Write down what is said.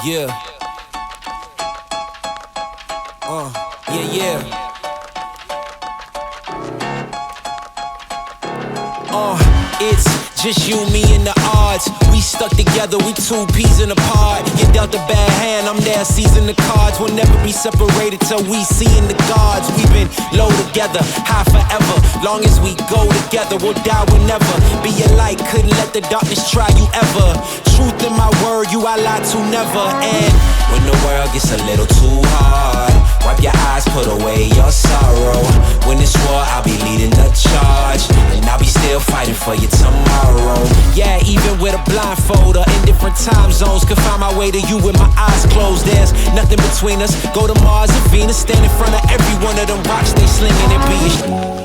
Yeah. Yeah. It's just you, me, and the odds. We stuck together, we two peas in a pod. You dealt a bad hand, I'm there seizing the cards. We'll never be separated till we seeing the gods. We've been low together, high forever. Long as we go together, we'll die whenever. Be a light, couldn't let the darkness try you ever. Truth in my word, you I lie to never. And when the world gets a little too hard, wipe your eyes, put away your sorrow. When it's war, I'll be leading the charge, and I'll be still fighting for you tomorrow. Yeah, even with a blindfold or in different time zones, could find my way to you with my eyes closed. There's nothing between us. Go to Mars and Venus, stand in front of every one of them rocks they slinging and beating.